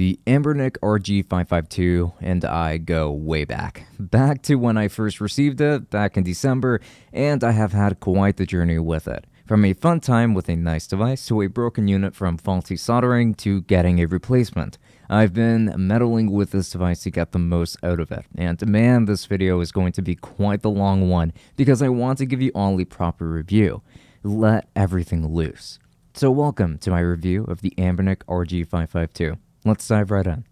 The Anbernic RG552 and I go way back to when I first received it back in December, and I have had quite the journey with it. From a fun time with a nice device to a broken unit from faulty soldering to getting a replacement. I've been meddling with this device to get the most out of it, and man, this video is going to be quite the long one because I want to give you all a proper review. Let everything loose. So welcome to my review of the Anbernic RG552. Let's dive right in.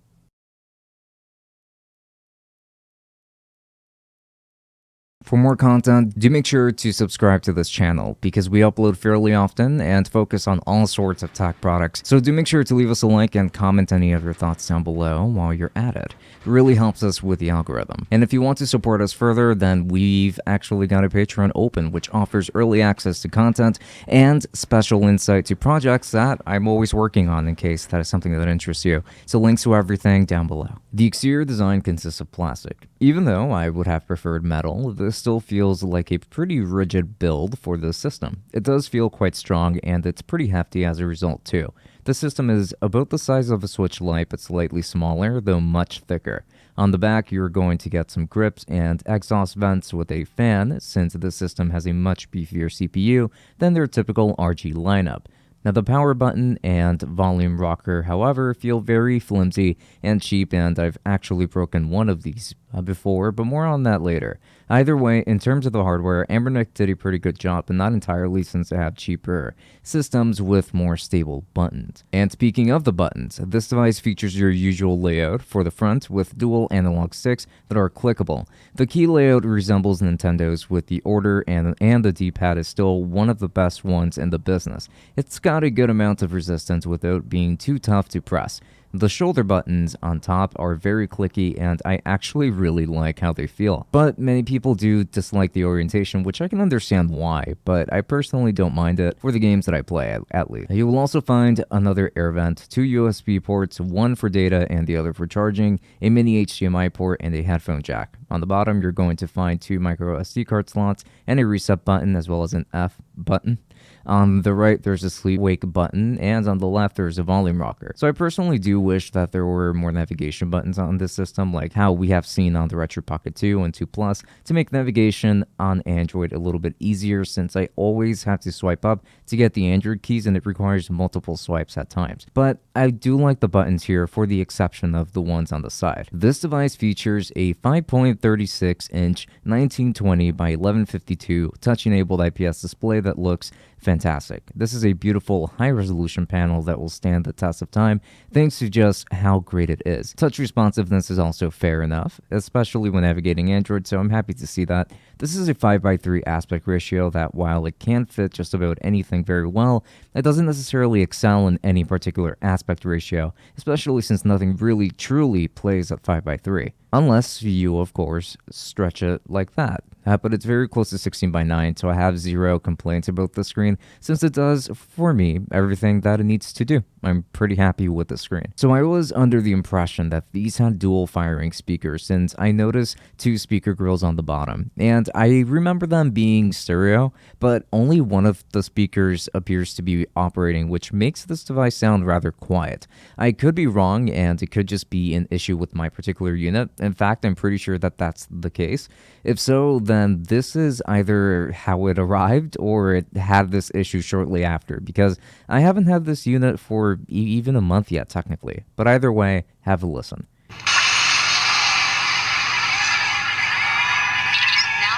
For more content, do make sure to subscribe to this channel because we upload fairly often and focus on all sorts of tech products. So do make sure to leave us a like and comment any of your thoughts down below while you're at it. It really helps us with the algorithm. And if you want to support us further, then we've actually got a Patreon open which offers early access to content and special insight to projects that I'm always working on in case that is something that interests you. So links to everything down below. The exterior design consists of plastic. Even though I would have preferred metal, this still feels like a pretty rigid build for this system. It does feel quite strong and it's pretty hefty as a result too. The system is about the size of a Switch Lite but slightly smaller, though much thicker. On the back, you're going to get some grips and exhaust vents with a fan, since the system has a much beefier CPU than their typical RG lineup. Now the power button and volume rocker, however, feel very flimsy and cheap, and I've actually broken one of these before, but more on that later. Either way, in terms of the hardware, Anbernic did a pretty good job, but not entirely since they have cheaper systems with more stable buttons. And speaking of the buttons, this device features your usual layout for the front with dual analog sticks that are clickable. The key layout resembles Nintendo's with the order, and the D-pad is still one of the best ones in the business. It's got a good amount of resistance without being too tough to press. The shoulder buttons on top are very clicky, and I actually really like how they feel. But many people do dislike the orientation, which I can understand why, but I personally don't mind it for the games that I play at least. You will also find another air vent, 2 USB ports, one for data and the other for charging, a mini HDMI port, and a headphone jack. On the bottom, you're going to find 2 micro SD card slots and a reset button as well as an F button. On the right, there's a sleep wake button, and on the left, there's a volume rocker. So I personally do wish that there were more navigation buttons on this system, like how we have seen on the Retro Pocket 2 and 2 Plus, to make navigation on Android a little bit easier, since I always have to swipe up to get the Android keys, and it requires multiple swipes at times. But I do like the buttons here, for the exception of the ones on the side. This device features a 5.36-inch 1920 by 1152 touch-enabled IPS display that looks fantastic. This is a beautiful high-resolution panel that will stand the test of time thanks to just how great it is. Touch responsiveness is also fair enough, especially when navigating Android, so I'm happy to see that. This is a 5:3 aspect ratio that, while it can fit just about anything very well, it doesn't necessarily excel in any particular aspect ratio, especially since nothing really truly plays at 5:3. Unless you, of course, stretch it like that. But it's very close to 16:9, so I have zero complaints about the screen, since it does, for me, everything that it needs to do. I'm pretty happy with the screen. So I was under the impression that these had dual firing speakers, since I noticed 2 speaker grills on the bottom, and I remember them being stereo, but only one of the speakers appears to be operating, which makes this device sound rather quiet. I could be wrong, and it could just be an issue with my particular unit. In fact, I'm pretty sure that that's the case. If so, then this is either how it arrived or it had this issue shortly after, because I haven't had this unit for even a month yet technically. But either way, have a listen. Now's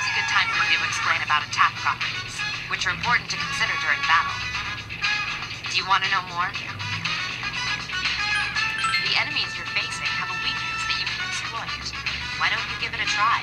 a good time for me to explain about attack properties, which are important to consider during battle. Do you want to know more? The enemies you're facing have a weakness that you can exploit. Why don't you give it a try?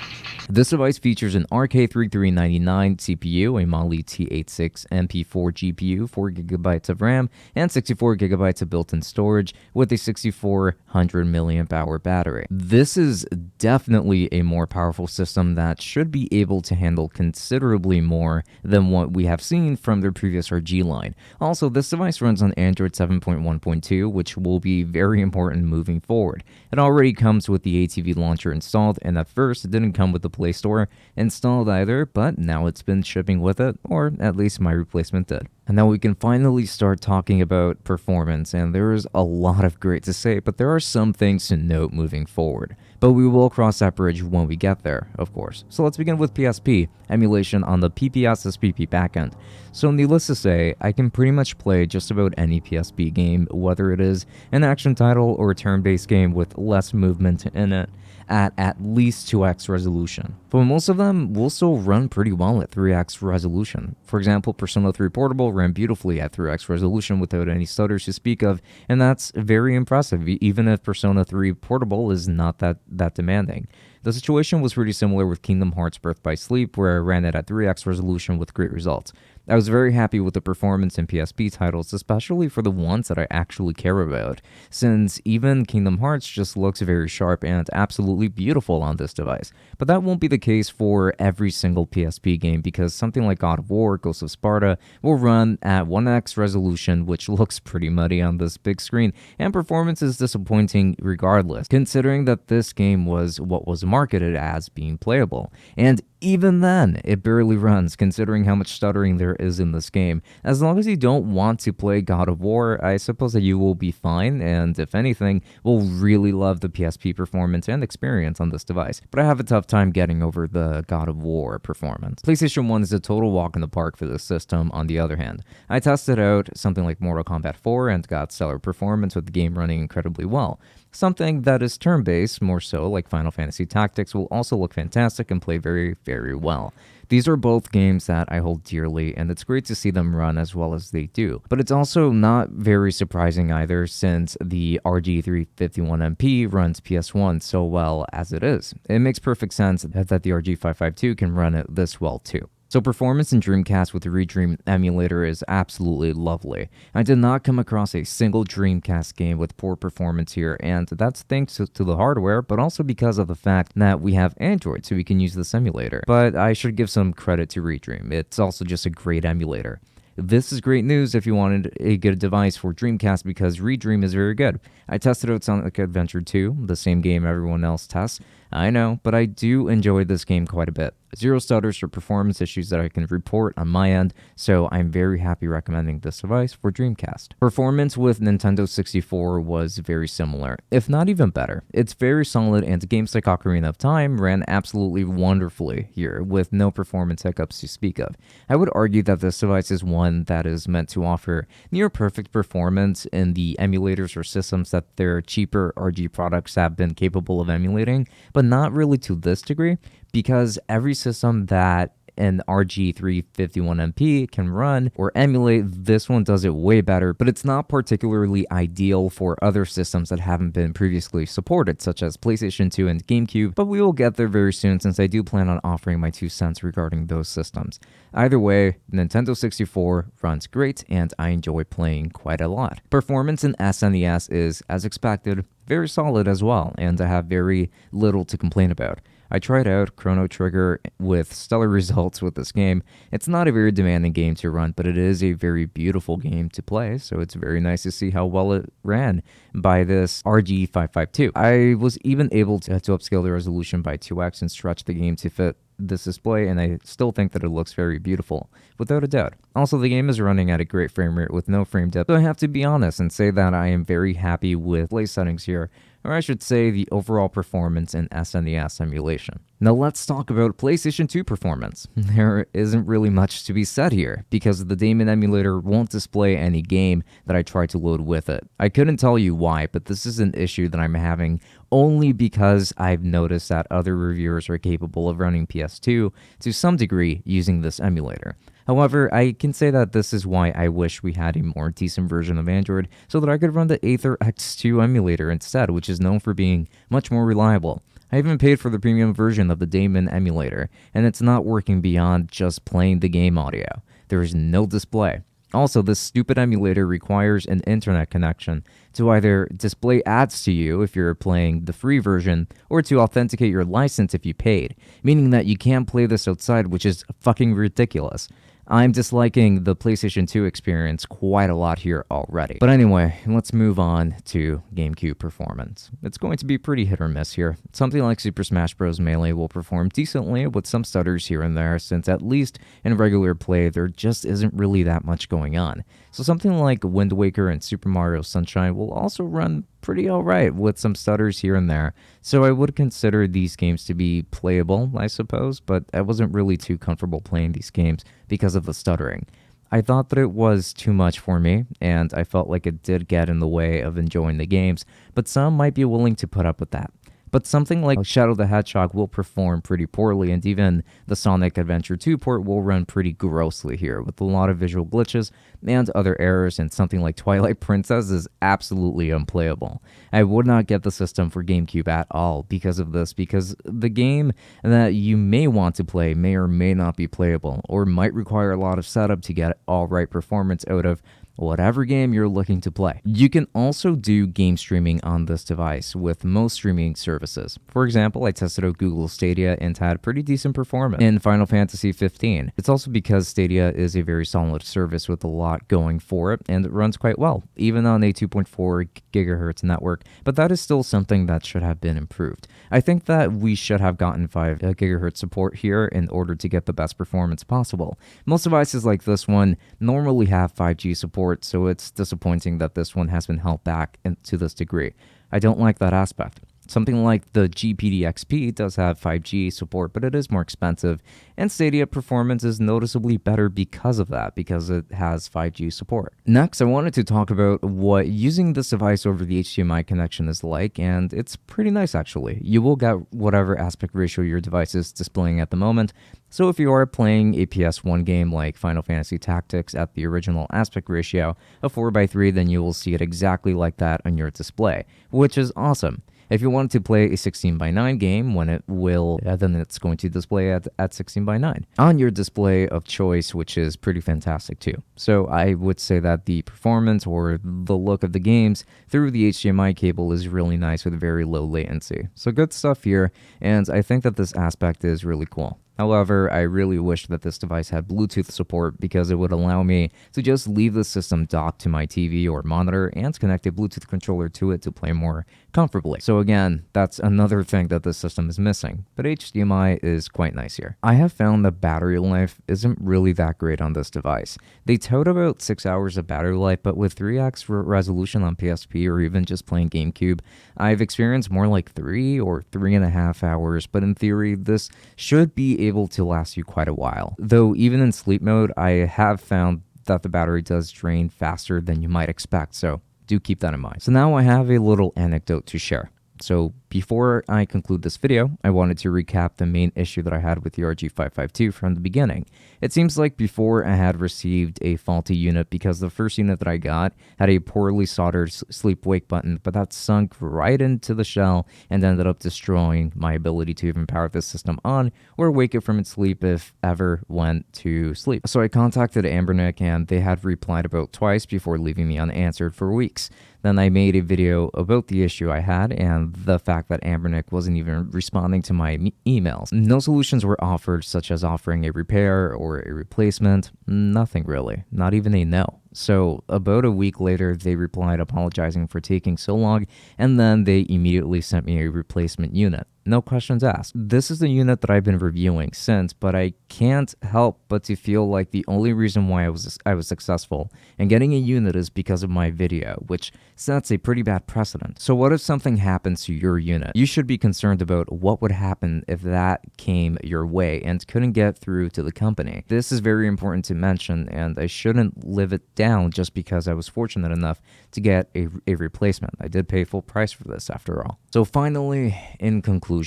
This device features an RK3399 CPU, a Mali T86 MP4 GPU, 4GB of RAM, and 64GB of built-in storage with a 6400 mAh battery. This is definitely a more powerful system that should be able to handle considerably more than what we have seen from their previous RG line. Also, this device runs on Android 7.1.2, which will be very important moving forward. It already comes with the ATV launcher installed, and at first it didn't come with the Play Store installed either, but now it's been shipping with it, or at least my replacement did. And now we can finally start talking about performance, and there is a lot of great to say, but there are some things to note moving forward. But we will cross that bridge when we get there, of course. So let's begin with Psp Emulation on the PPSSPP backend. So needless to say, I can pretty much play just about any Psp game, whether it is an action title or a turn-based game with less movement in it, at least 2x resolution. But most of them will still run pretty well at 3x resolution. For example, Persona 3 Portable ran beautifully at 3x resolution without any stutters to speak of, and that's very impressive, even if Persona 3 Portable is not that demanding. The situation was pretty similar with Kingdom Hearts Birth by Sleep, where I ran it at 3x resolution with great results. I was very happy with the performance in Psp titles, especially for the ones that I actually care about, since even Kingdom Hearts just looks very sharp and absolutely beautiful on this device. But that won't be the case for every single Psp game, because something like God of War, Ghost of Sparta will run at 1x resolution, which looks pretty muddy on this big screen, and performance is disappointing regardless, considering that this game was what was marketed as being playable. And even then, it barely runs, considering how much stuttering there is in this game. As long as you don't want to play God of War, I suppose that you will be fine, and if anything, will really love the Psp performance and experience on this device. But I have a tough time getting over the God of War performance. PlayStation 1 is a total walk in the park for this system, on the other hand. I tested out something like Mortal Kombat 4 and got stellar performance with the game running incredibly well. Something that is turn-based, more so, like Final Fantasy Tactics, will also look fantastic and play very, very well. These are both games that I hold dearly, and it's great to see them run as they do. But it's also not very surprising either, since the RG351MP runs PS1 so well as it is. It makes perfect sense that the RG552 can run it this well too. So performance in Dreamcast with the Redream emulator is absolutely lovely. I did not come across a single Dreamcast game with poor performance here, and that's thanks to the hardware, but also because of the fact that we have Android, so we can use this emulator. But I should give some credit to Redream. It's also just a great emulator. This is great news if you wanted a good device for Dreamcast, because Redream is very good. I tested out Sonic Adventure 2, the same game everyone else tests. I know, but I do enjoy this game quite a bit. Zero stutters or performance issues that I can report on my end, so I'm very happy recommending this device for Dreamcast. Performance with Nintendo 64 was very similar, if not even better. It's very solid, and games like Ocarina of Time ran absolutely wonderfully here, with no performance hiccups to speak of. I would argue that this device is one that is meant to offer near perfect performance in the emulators or systems that their cheaper RG products have been capable of emulating, but not really to this degree, because every system that an RG351MP can run or emulate, this one does it way better, but it's not particularly ideal for other systems that haven't been previously supported, such as PlayStation 2 and Gamecube, but we will get there very soon, since I do plan on offering my 2 cents regarding those systems. Either way, Nintendo 64 runs great, and I enjoy playing quite a lot. Performance in SNES is, as expected, very solid as well, and I have very little to complain about. I tried out Chrono Trigger with stellar results with this game. It's not a very demanding game to run, but it is a very beautiful game to play, so it's very nice to see how well it ran by this RG552. I was even able to upscale the resolution by 2x and stretch the game to fit this display, and I still think that it looks very beautiful, without a doubt. Also, the game is running at a great frame rate with no frame dip, so I have to be honest and say that I am very happy with play settings here, or I should say the overall performance in SNES emulation. Now let's talk about PlayStation 2 performance. There isn't really much to be said here, because the Daemon emulator won't display any game that I try to load with it. I couldn't tell you why, but this is an issue that I'm having only because I've noticed that other reviewers are capable of running PS2 to some degree using this emulator. However, I can say that this is why I wish we had a more decent version of Android, so that I could run the Aether X2 emulator instead, which is known for being much more reliable. I even paid for the premium version of the Daemon emulator, and it's not working beyond just playing the game audio. There is no display. Also, this stupid emulator requires an internet connection to either display ads to you if you're playing the free version, or to authenticate your license if you paid, meaning that you can't play this outside, which is fucking ridiculous. I'm disliking the PlayStation 2 experience quite a lot here already. But anyway, let's move on to GameCube Performance. It's going to be pretty hit or miss here. Something like Super Smash Bros. Melee will perform decently with some stutters here and there, since at least in regular play there just isn't really that much going on. So something like Wind Waker and Super Mario Sunshine will also run pretty alright with some stutters here and there. So I would consider these games to be playable, I suppose, but I wasn't really too comfortable playing these games because of the stuttering. I thought that it was too much for me, and I felt like it did get in the way of enjoying the games, but some might be willing to put up with that. But something like Shadow the Hedgehog will perform pretty poorly, and even the Sonic Adventure 2 port will run pretty grossly here, with a lot of visual glitches and other errors, and something like Twilight Princess is absolutely unplayable. I would not get the system for GameCube at all because of this, because the game that you may want to play may or may not be playable, or might require a lot of setup to get alright performance out of whatever game you're looking to play. You can also do game streaming on this device with most streaming services. For example, I tested out Google Stadia and had pretty decent performance in Final Fantasy 15. It's also because Stadia is a very solid service with a lot going for it, and it runs quite well, even on a 2.4 gigahertz network, but that is still something that should have been improved. I think that we should have gotten 5 gigahertz support here in order to get the best performance possible. Most devices like this one normally have 5G support, so it's disappointing that this one has been held back to this degree. I don't like that aspect. Something like the GPD XP does have 5G support, but it is more expensive, and Stadia performance is noticeably better because of that, because it has 5G support. Next, I wanted to talk about what using this device over the HDMI connection is like, and it's pretty nice actually. You will get whatever aspect ratio your device is displaying at the moment, so if you are playing a PS1 game like Final Fantasy Tactics at the original aspect ratio of 4:3, then you will see it exactly like that on your display, which is awesome. If you want to play a 16:9 game, when it will, then it's going to display at 16:9 on your display of choice, which is pretty fantastic too. So I would say that the performance or the look of the games through the HDMI cable is really nice with very low latency. So good stuff here, and I think that this aspect is really cool. However, I really wish that this device had Bluetooth support, because it would allow me to just leave the system docked to my TV or monitor and connect a Bluetooth controller to it to play more comfortably. So again, that's another thing that this system is missing, but HDMI is quite nice here. I have found that battery life isn't really that great on this device. They tout about 6 hours of battery life, but with 3x resolution on PSP or even just playing GameCube, I've experienced more like 3 or 3.5 hours, but in theory, this should be able to last you quite a while. Though even in sleep mode, I have found that the battery does drain faster than you might expect, so do keep that in mind. So now I have a little anecdote to share. So before I conclude this video, I wanted to recap the main issue that I had with the RG552 from the beginning. It seems like before I had received a faulty unit, because the first unit that I got had a poorly soldered sleep-wake button, but that sunk right into the shell and ended up destroying my ability to even power this system on or wake it from its sleep if ever went to sleep. So I contacted Anbernic, and they had replied about twice before leaving me unanswered for weeks. Then I made a video about the issue I had and the fact that Anbernic wasn't even responding to my emails. No solutions were offered, such as offering a repair or a replacement. Nothing really, not even a no. So about a week later, they replied apologizing for taking so long, and then they immediately sent me a replacement unit. No questions asked. This is the unit that I've been reviewing since, but I can't help but to feel like the only reason why I was successful in getting a unit is because of my video, which sets a pretty bad precedent. So what if something happens to your unit? You should be concerned about what would happen if that came your way and couldn't get through to the company. This is very important to mention, and I shouldn't live it down just because I was fortunate enough to get a replacement. I did pay full price for this after all. So finally, in conclusion,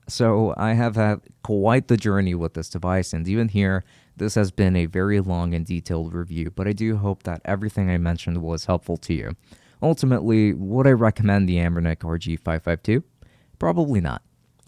so I have had quite the journey with this device, and even here, this has been a very long and detailed review, but I do hope that everything I mentioned was helpful to you. Ultimately, would I recommend the Anbernic RG552? Probably not.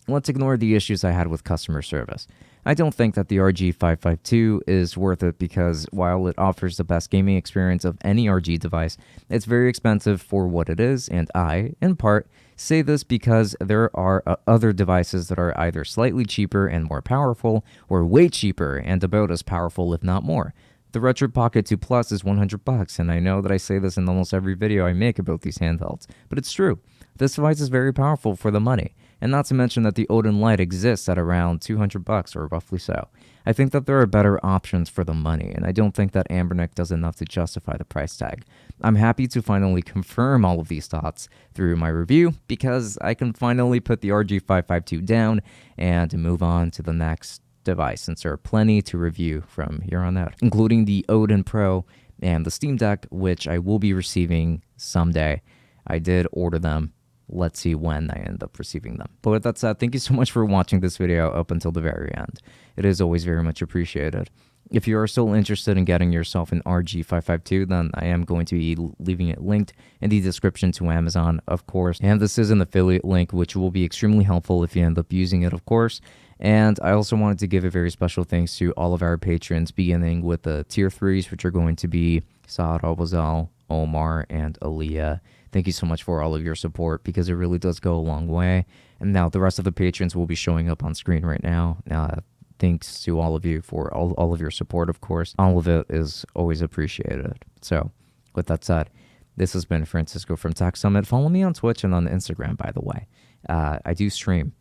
Let's ignore the issues I had with customer service. I don't think that the RG552 is worth it because while it offers the best gaming experience of any RG device, it's very expensive for what it is, and I, in part, say this because there are other devices that are either slightly cheaper and more powerful, or way cheaper and about as powerful if not more. The Retro Pocket 2 Plus is $100, and I know that I say this in almost every video I make about these handhelds, but it's true. This device is very powerful for the money, and not to mention that the Odin Lite exists at around $200 or roughly so. I think that there are better options for the money, and I don't think that Anbernic does enough to justify the price tag. I'm happy to finally confirm all of these thoughts through my review because I can finally put the RG552 down and move on to the next device, since there are plenty to review from here on out, including the Odin Pro and the Steam Deck, which I will be receiving someday. I did order them. Let's see when I end up receiving them. But with that said, thank you so much for watching this video up until the very end. It is always very much appreciated. If you are still interested in getting yourself an RG552, then I am going to be leaving it linked in the description to Amazon, of course. And this is an affiliate link, which will be extremely helpful if you end up using it, of course. And I also wanted to give a very special thanks to all of our patrons, beginning with the tier 3s, which are going to be Saad Albazal, Omar, and Aaliyah. Thank you so much for all of your support because it really does go a long way. And now the rest of the patrons will be showing up on screen right now. Thanks to all of you for all of your support, of course. All of it is always appreciated. So, with that said, this has been Francisco from Tech Summit. Follow me on Twitch and on Instagram, by the way. I do stream.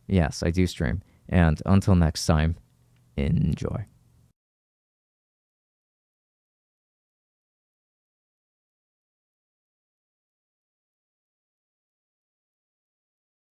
Yes, I do stream. And until next time, enjoy.